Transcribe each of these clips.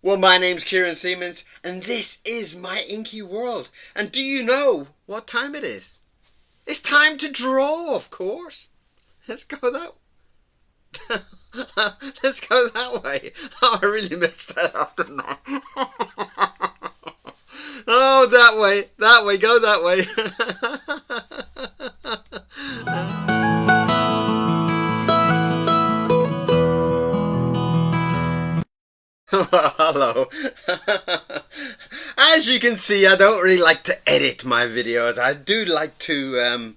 Well, my name's KIERON Seamons, and this is my inky world. And do you know what time it is? It's time to draw, of course. Let's go that Let's go that way. Oh, I really messed that up, didn't I? Oh, that way, go that way. Hello. As you can see, I don't really like to edit my videos. I do like to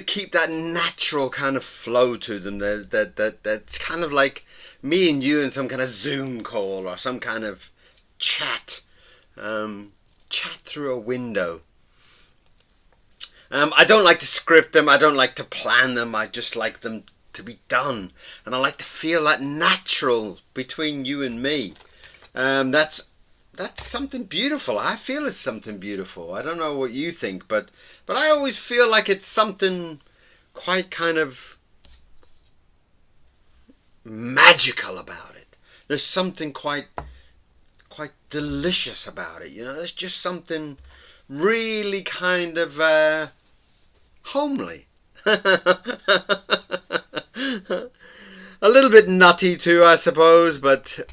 keep that natural kind of flow to them. That's kind of like me and you in some kind of Zoom call or some kind of chat through a window. I don't like to script them. I don't like to plan them. I just like them to be done, and I like to feel that natural between you and me. That's something beautiful. I feel it's something beautiful. I don't know what you think, but I always feel like it's something quite kind of magical about it. There's something quite delicious about it. You know, there's just something really kind of homely. A little bit nutty too, I suppose, but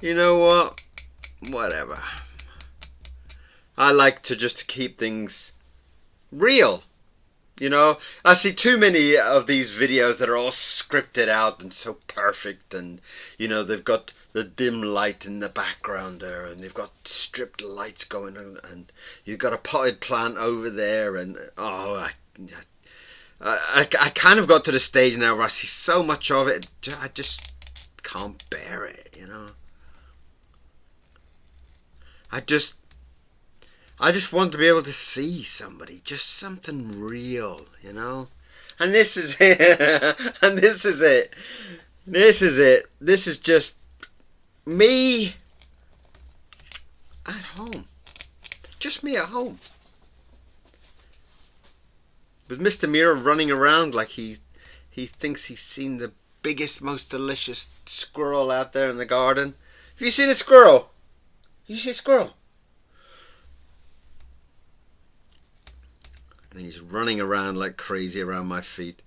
you know what? Whatever. I like to just keep things real. You know, I see too many of these videos that are all scripted out and so perfect, and you know, they've got the dim light in the background there, and they've got stripped lights going on, and you've got a potted plant over there, and oh, I kind of got to the stage now where I see so much of it, I just can't bear it, you know. I just want to be able to see somebody, just something real, you know. And this is it. And this is it. This is it. This is just me at home. Just me at home. With Mr. Mirror running around like he thinks he's seen the biggest, most delicious squirrel out there in the garden. Have you seen a squirrel? You see a squirrel? And he's running around like crazy around my feet.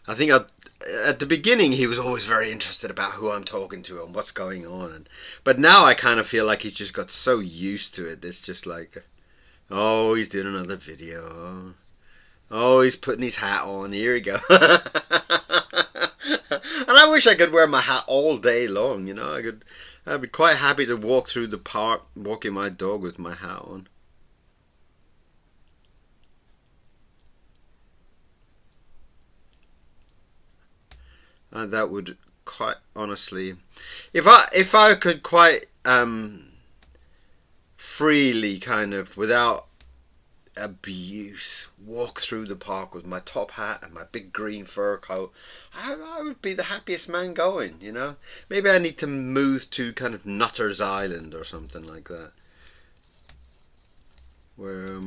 I think at the beginning he was always very interested about who I'm talking to and what's going on. But now I kind of feel like he's just got so used to it. It's just like, oh, he's doing another video. Oh, he's putting his hat on. Here we go. And I wish I could wear my hat all day long, you know. I'd be quite happy to walk through the park walking my dog with my hat on. And that would quite honestly, if I could quite freely, kind of without abuse, walk through the park with my top hat and my big green fur coat, I would be the happiest man going, you know. Maybe I need to move to kind of Nutter's Island or something like that, where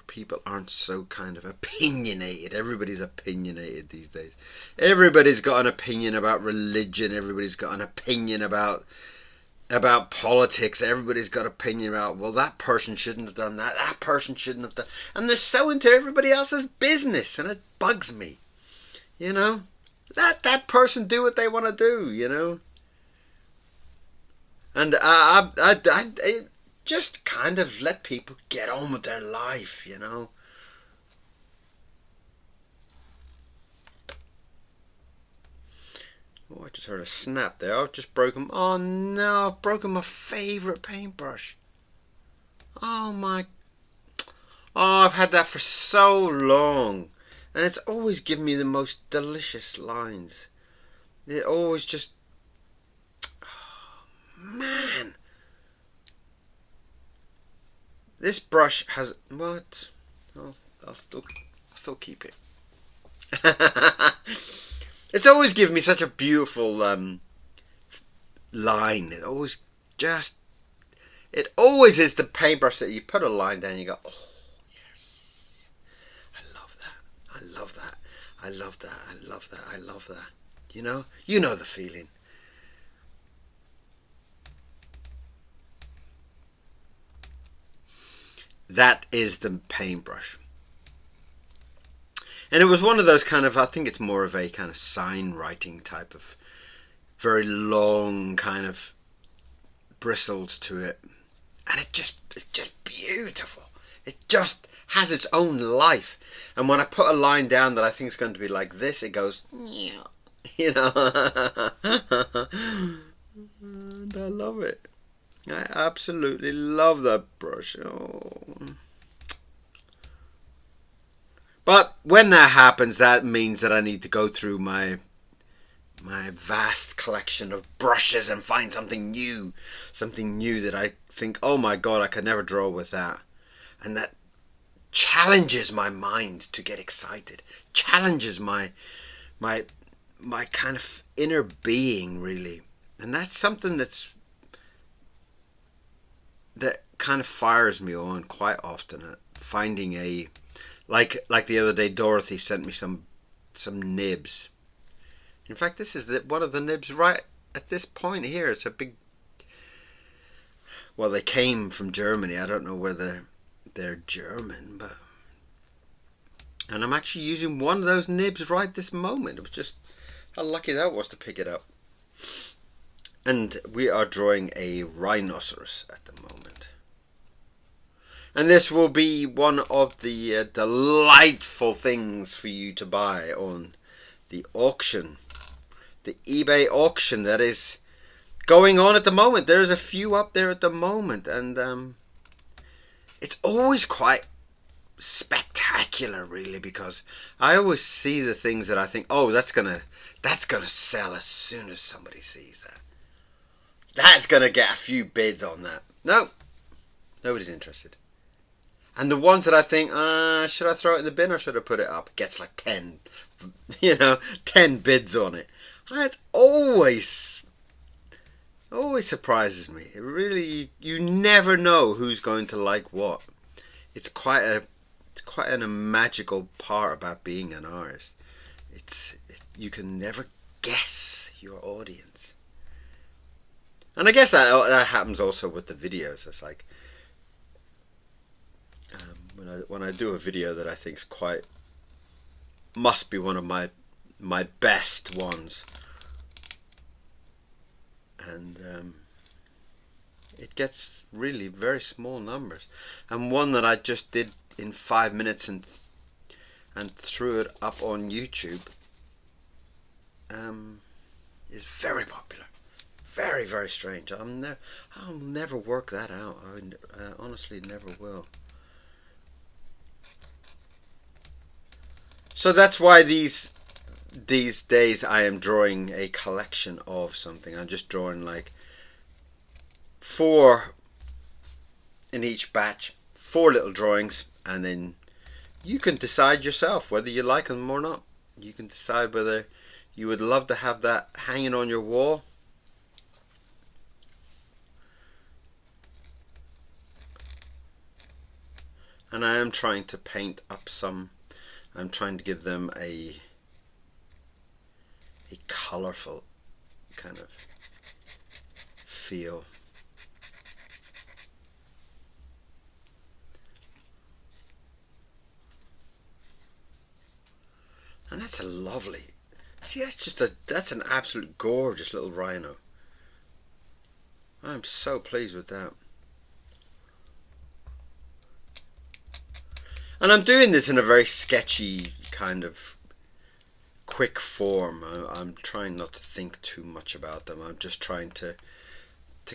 people aren't so kind of opinionated. Everybody's opinionated these days. Everybody's got an opinion about religion. Everybody's got an opinion about politics. Everybody's got opinion about, well, that person shouldn't have done that, that person shouldn't have done, and they're so into everybody else's business, and it bugs me, you know. Let that person do what they want to do, you know. And I just kind of let people get on with their life, you know. Oh, I just heard a snap there. I've just broken. Oh no, I've broken my favourite paintbrush. Oh my. Oh, I've had that for so long. And it's always given me the most delicious lines. It always just. Oh, man. This brush has. What? Oh, I'll still keep it. It's always given me such a beautiful line. It always is the paintbrush that you put a line down and you go, oh, yes. I love that. I love that. I love that. I love that. You know the feeling. That is the paintbrush. And it was one of those kind of, I think it's more of a kind of sign writing type of very long kind of bristles to it. And it's just beautiful. It just has its own life. And when I put a line down that I think is going to be like this, it goes, you know. And I love it. I absolutely love that brush. Oh. But when that happens, that means that I need to go through my vast collection of brushes and find something new that I think, oh my god, I could never draw with that. And that challenges my mind to get excited, challenges my kind of inner being, really. And that's something that kind of fires me on quite often, finding a like the other day Dorothy sent me some nibs. In fact, this is one of the nibs right at this point here. It's a big, well, they came from Germany. I don't know whether they're German, but, and I'm actually using one of those nibs right this moment. It was just how lucky that was to pick it up. And we are drawing a rhinoceros at the moment. And this will be one of the delightful things for you to buy on the auction, the eBay auction that is going on at the moment. There's a few up there at the moment, and it's always quite spectacular, really, because I always see the things that I think, oh, that's gonna sell as soon as somebody sees that. That's gonna get a few bids on that. No, nobody's interested. And the ones that I think, should I throw it in the bin or should I put it up? It gets like 10 bids on it. And it always surprises me. It really, you never know who's going to like what. It's quite a magical part about being an artist. You can never guess your audience. And I guess that happens also with the videos. It's like, when I do a video that I think is must be one of my best ones, and it gets really very small numbers, and one that I just did in 5 minutes and threw it up on YouTube is very popular. Very, very strange. I'll never work that out. I honestly never will. So that's why these days I am drawing a collection of something. I'm just drawing like 4 in each batch, 4 little drawings, and then you can decide yourself whether you like them or not. You can decide whether you would love to have that hanging on your wall. And I am trying to paint up some. I'm trying to give them a colourful kind of feel. And that's a lovely. See, that's an absolute gorgeous little rhino. I'm so pleased with that. And I'm doing this in a very sketchy kind of quick form. I'm trying not to think too much about them. I'm just trying to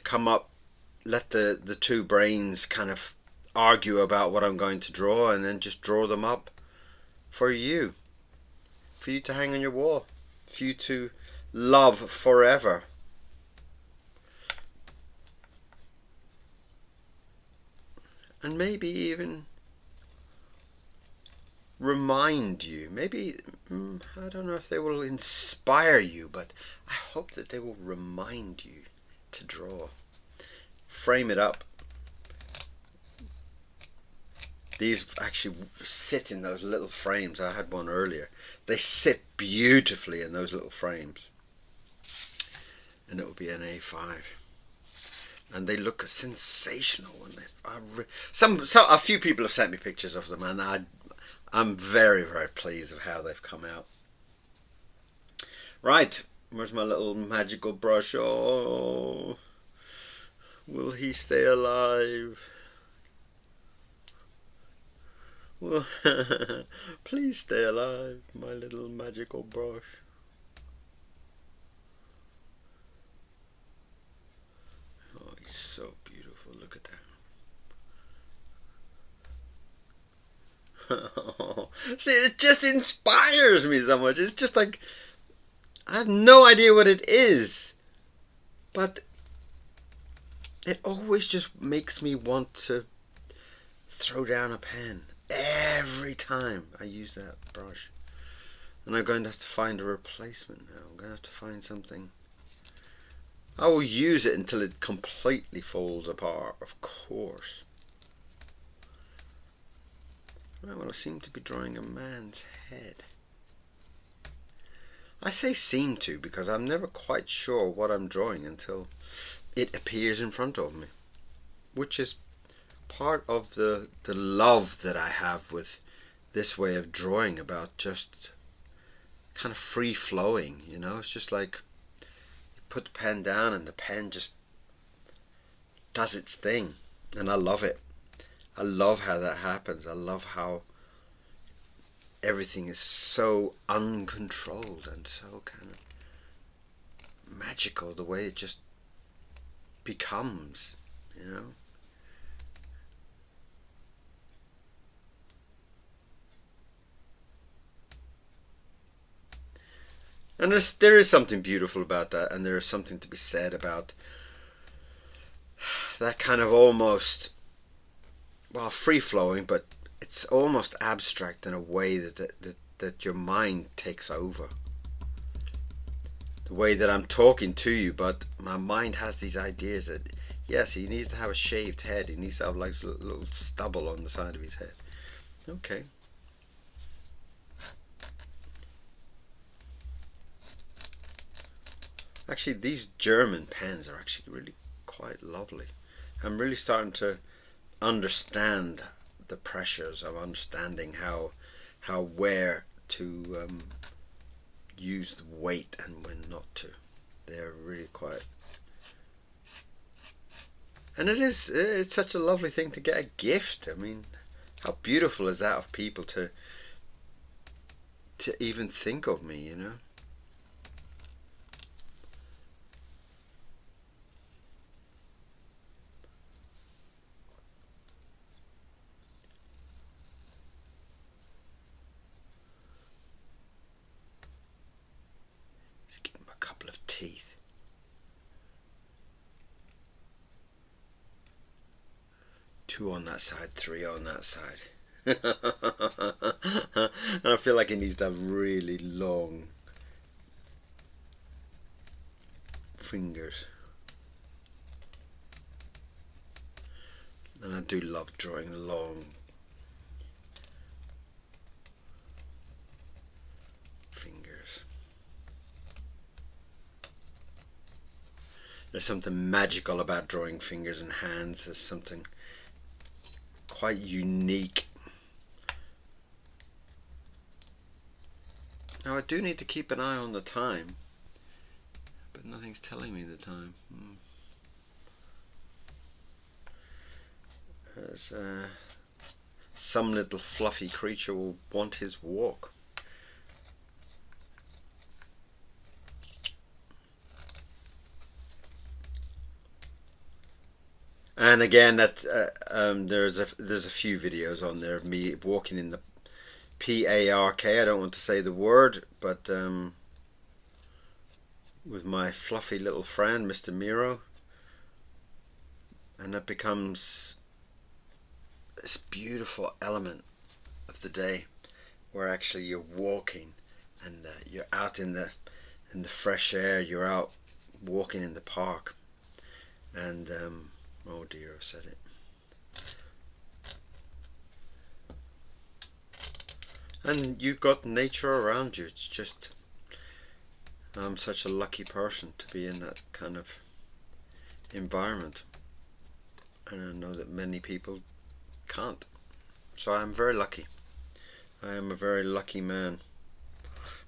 come up, let the two brains kind of argue about what I'm going to draw, and then just draw them up for you to hang on your wall, for you to love forever. And maybe even remind you. Maybe, I don't know if they will inspire you, but I hope that they will remind you to draw. Frame it up. These actually sit in those little frames. I had one earlier. They sit beautifully in those little frames. And it will be an A5. And they look sensational when they a few people have sent me pictures of them, and I'm very, very pleased with how they've come out. Right, where's my little magical brush? Oh, will he stay alive? Well, please stay alive, my little magical brush. Oh, he's so beautiful. Look at that. See, it just inspires me so much. It's just like, I have no idea what it is, but it always just makes me want to throw down a pen every time I use that brush. And I'm going to have to find a replacement now. I'm going to have to find something. I will use it until it completely falls apart, of course. Right, well, I seem to be drawing a man's head. I say seem to because I'm never quite sure what I'm drawing until it appears in front of me, which is part of the love that I have with this way of drawing, about just kind of free flowing, you know. It's just like you put the pen down and the pen just does its thing, and I love it. I love how that happens. I love how everything is so uncontrolled and so kind of magical, the way it just becomes, you know. And there is something beautiful about that, and there is something to be said about that kind of almost, well, free-flowing, but it's almost abstract in a way that your mind takes over. The way that I'm talking to you, but my mind has these ideas that, yes, he needs to have a shaved head. He needs to have like a little stubble on the side of his head. Okay. Actually, these German pens are actually really quite lovely. I'm really starting to understand the pressures. I'm understanding how where to use the weight and when not to. They're really quite, and it's such a lovely thing to get a gift. I mean, how beautiful is that of people to even think of me, you know. Couple of teeth. Two on that side, three on that side. And I feel like he needs to have really long fingers. And I do love drawing long fingers. There's something magical about drawing fingers and hands. There's something quite unique. Now I do need to keep an eye on the time, but nothing's telling me the time. As some little fluffy creature will want his walk. And again, that there's a few videos on there of me walking in the park. I don't want to say the word, but with my fluffy little friend, Mr. Miro, and that becomes this beautiful element of the day, where actually you're walking and you're out in the fresh air. You're out walking in the park, and oh dear, I said it. And you've got nature around you. It's just, I'm such a lucky person to be in that kind of environment. And I know that many people can't. So I'm very lucky. I am a very lucky man.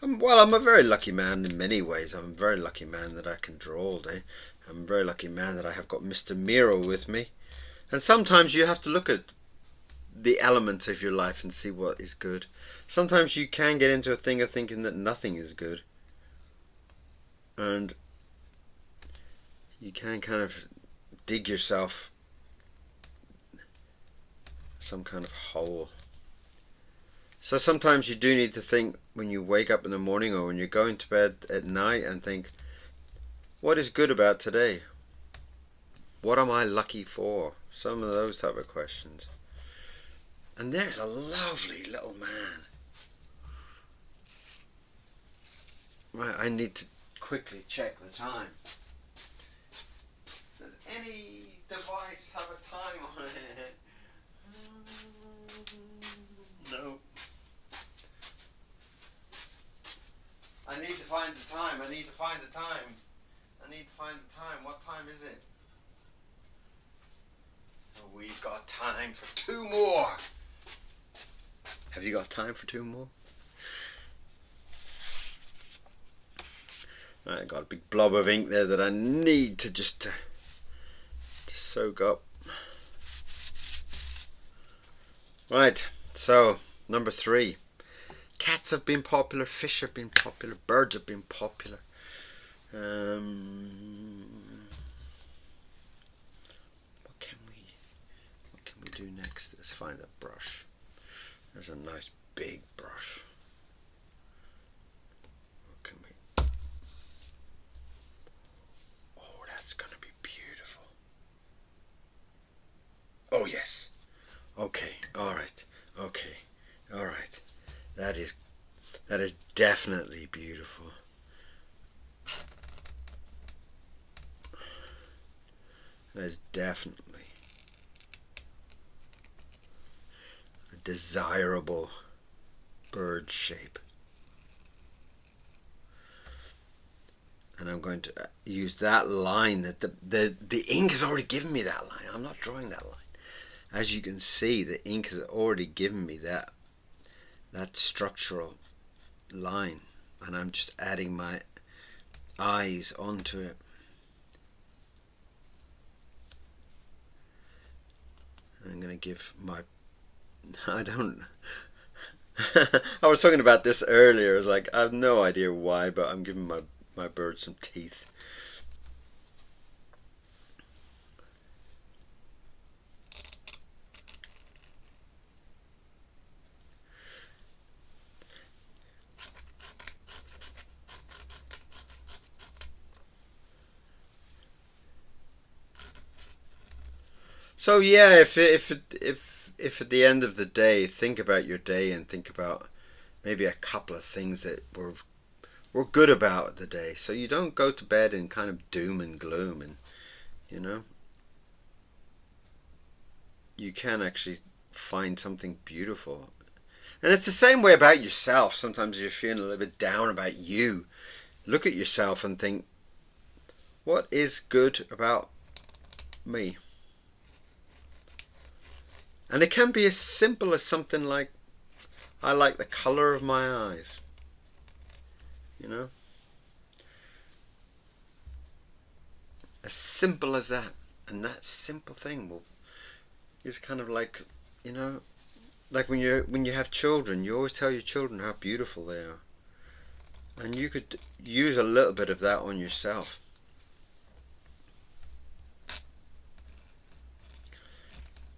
I'm a very lucky man in many ways. I'm a very lucky man that I can draw all day. I'm a very lucky man that I have got Mr. Miro with me. And sometimes you have to look at the elements of your life and see what is good. Sometimes you can get into a thing of thinking that nothing is good. And you can kind of dig yourself some kind of hole. So sometimes you do need to think when you wake up in the morning or when you're going to bed at night and think, what is good about today? What am I lucky for? Some of those type of questions. And there's a lovely little man. Right, I need to quickly check the time. Does any device have a time on it? No. I need to find the time. I need to find the time. I need to find the time. What time is it? Oh, we've got time for 2 more. Have you got time for 2 more? I got a big blob of ink there that I need to just to soak up. Right, so number 3. Cats have been popular, fish have been popular, birds have been popular. What can we do next? Let's find a brush. There's a nice big brush. What can we? Oh, that's gonna be beautiful. Oh yes. Okay. All right. Okay. All right. That is definitely beautiful. That is definitely a desirable bird shape. And I'm going to use that line that the ink has already given me that line. I'm not drawing that line. As you can see, the ink has already given me that structural line, and I'm just adding my eyes onto it. I'm going to give my, I was talking about this earlier. It's like, I have no idea why, but I'm giving my bird some teeth. So yeah, if at the end of the day, think about your day and think about maybe a couple of things that were good about the day, so you don't go to bed in kind of doom and gloom, and you can actually find something beautiful. And it's the same way about yourself. Sometimes you're feeling a little bit down about you. Look at yourself and think, what is good about me? And it can be as simple as something like, I like the color of my eyes. As simple as that. And that simple thing is kind of like, like when you have children, you always tell your children how beautiful they are. And you could use a little bit of that on yourself.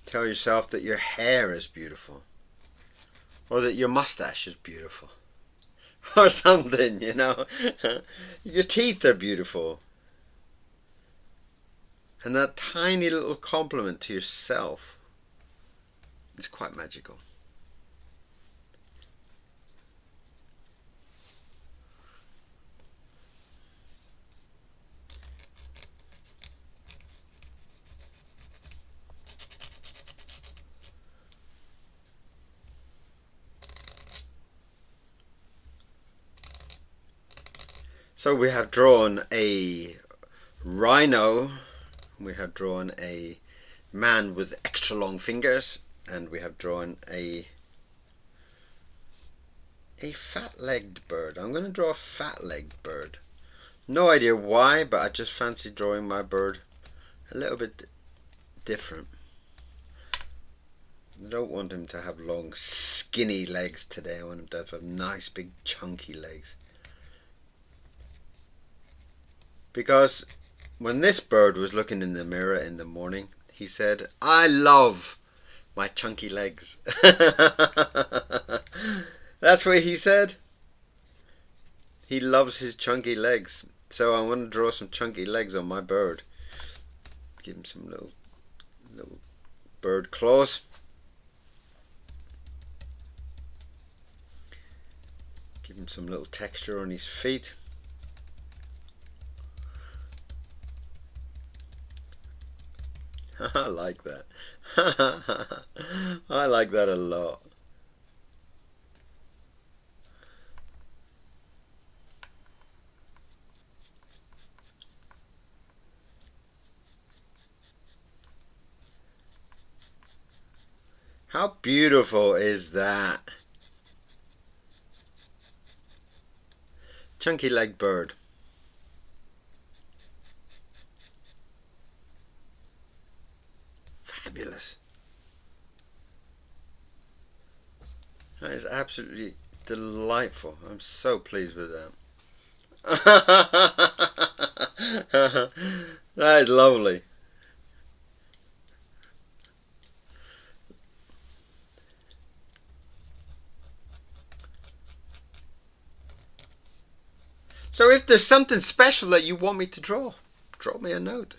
Tell yourself that your hair is beautiful, or that your mustache is beautiful, or something, Your teeth are beautiful. And that tiny little compliment to yourself is quite magical. So we have drawn a rhino, we have drawn a man with extra long fingers, and we have drawn a fat-legged bird. I'm going to draw a fat-legged bird. No idea why, but I just fancy drawing my bird a little bit different. I don't want him to have long skinny legs today. I want him to have nice big chunky legs. Because when this bird was looking in the mirror in the morning, he said, "I love my chunky legs." That's what he said. He loves his chunky legs. So I want to draw some chunky legs on my bird. Give him some little bird claws. Give him some little texture on his feet. I like that. I like that a lot. How beautiful is that? Chunky leg bird. Fabulous. That is absolutely delightful. I'm so pleased with that. That is lovely. So if there's something special that you want me to draw, drop me a note.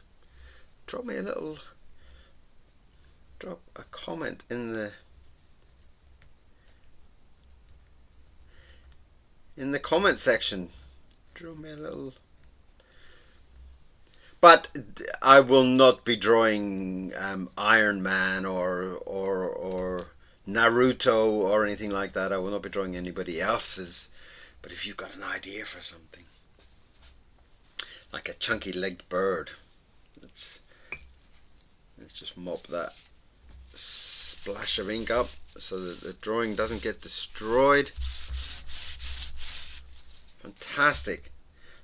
Drop me a little, drop a comment in the comment section. Draw me a little. But I will not be drawing Iron Man or Naruto or anything like that. I will not be drawing anybody else's. But if you've got an idea for something, like a chunky-legged bird, let's just mop that splash of ink up so that the drawing doesn't get destroyed. Fantastic.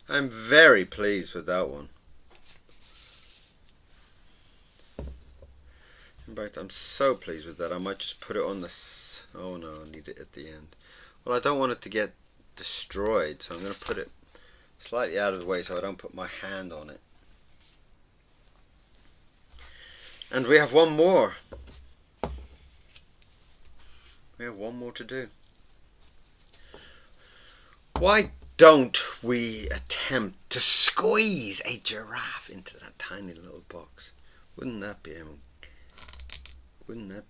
I'm very pleased with that one. In fact, I'm so pleased with that. I might just put it on the... Oh no, I need it at the end. Well, I don't want it to get destroyed, so I'm going to put it slightly out of the way so I don't put my hand on it. And we have one more. We have one more to do. Why don't we attempt to squeeze a giraffe into that tiny little box? Wouldn't that be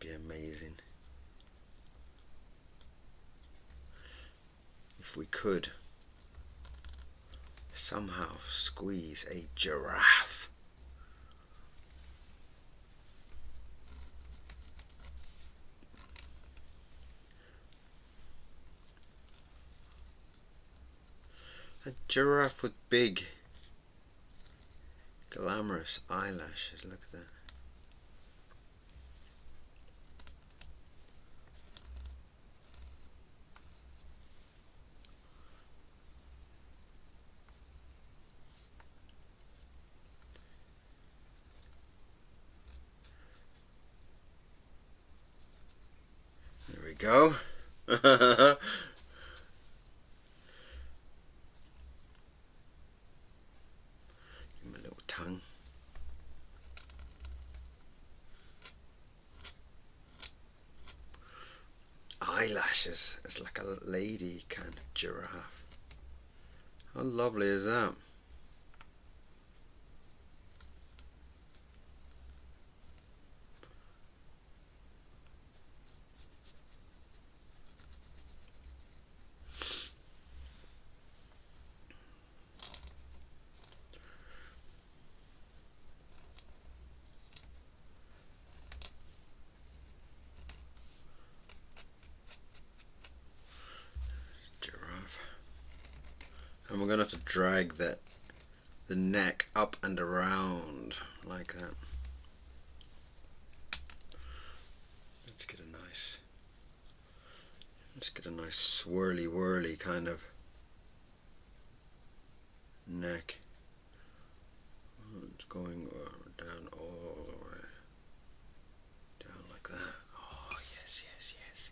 amazing? If we could somehow squeeze a giraffe. A giraffe with big, glamorous eyelashes. Look at that. There we go. Tongue. Eyelashes. It's like a lady kind of giraffe. How lovely is that? And we're going to have to drag the neck up and around like that. Let's get a nice swirly whirly kind of neck. It's going down all the way down like that. Oh yes, yes, yes.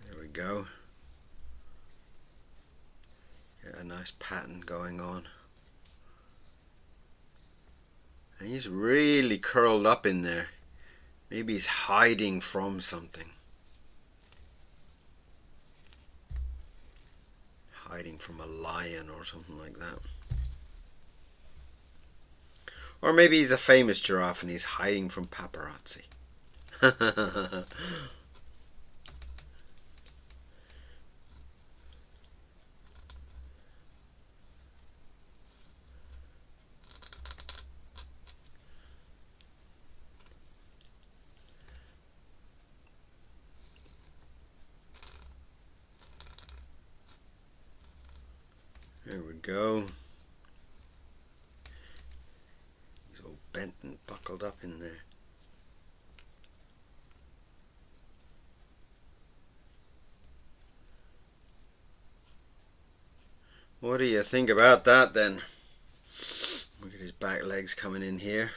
There we go. Get a nice pattern going on. And he's really curled up in there. Maybe he's hiding from something. Hiding from a lion or something like that. Or maybe he's a famous giraffe and he's hiding from paparazzi. There we go. He's all bent and buckled up in there. What do you think about that then? Look at his back legs coming in here.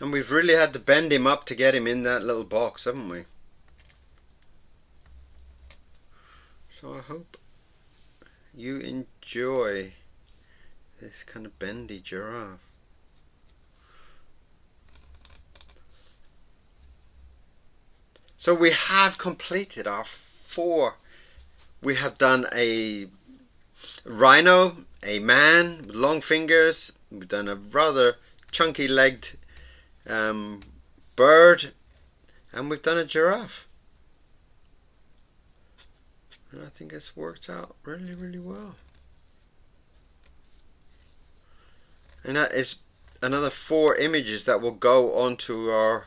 And we've really had to bend him up to get him in that little box, haven't we? So I hope you enjoy this kind of bendy giraffe. So we have completed our 4. We have done a rhino, a man with long fingers. We've done a rather chunky legged bird, and we've done a giraffe, and I think it's worked out really, really well. And that is another 4 images that will go onto our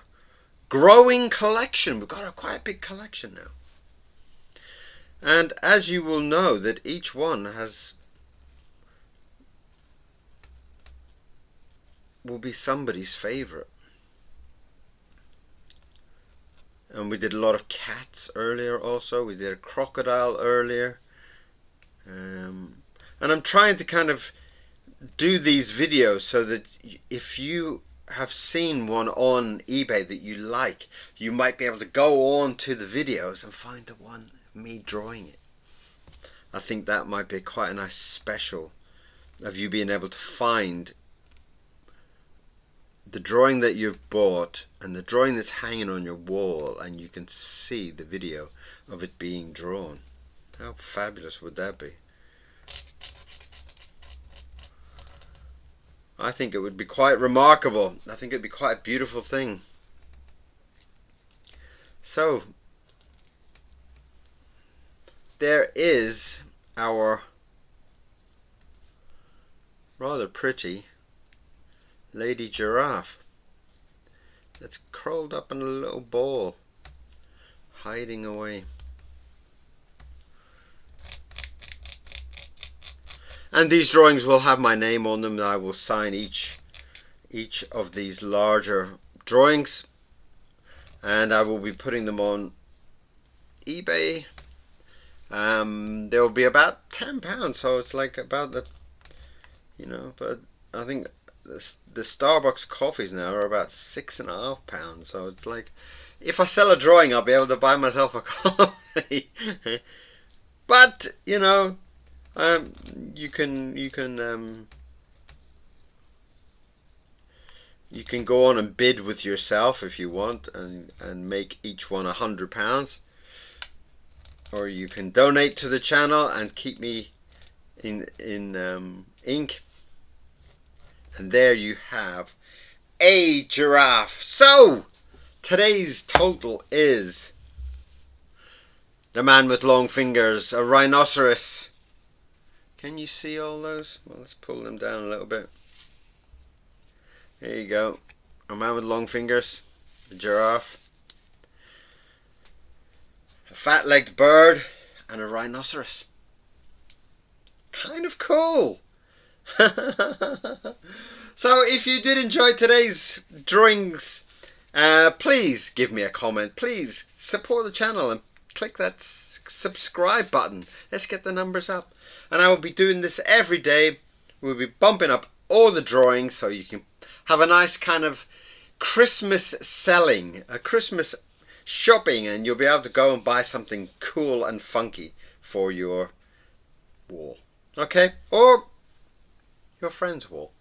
growing collection. We've got quite a big collection now, and as you will know, that each one will be somebody's favorite. And we did a lot of cats earlier also. We did a crocodile earlier. And I'm trying to kind of do these videos so that if you have seen one on eBay that you like, you might be able to go on to the videos and find the one, me drawing it. I think that might be quite a nice special of you being able to find the drawing that you've bought and the drawing that's hanging on your wall, and you can see the video of it being drawn. How fabulous would that be? I think it would be quite remarkable. I think it would be quite a beautiful thing. So there is our rather pretty lady giraffe that's curled up in a little ball, hiding away. And these drawings will have my name on them. I will sign each of these larger drawings, and I will be putting them on eBay. There will be about £10, so it's like about the, but I think the Starbucks coffees now are about £6.50, so it's like, if I sell a drawing, I'll be able to buy myself a coffee. But you can go on and bid with yourself if you want, and make each one £100, or you can donate to the channel and keep me in ink. And there you have a giraffe. So today's total is the man with long fingers, a rhinoceros. Can you see all those? Well, let's pull them down a little bit. There you go. A man with long fingers, a giraffe, a fat-legged bird, and a rhinoceros. Kind of cool. So if you did enjoy today's drawings, please give me a comment. Please support the channel and click that subscribe button. Let's get the numbers up. And I will be doing this every day. We'll be bumping up all the drawings so you can have a nice kind of Christmas selling, a Christmas shopping, and you'll be able to go and buy something cool and funky for your wall. Okay? Or your friend's wall.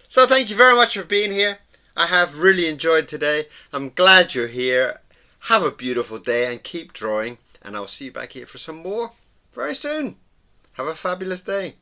So thank you very much for being here. I have really enjoyed today. I'm glad you're here. Have a beautiful day and keep drawing. And I'll see you back here for some more very soon. Have a fabulous day.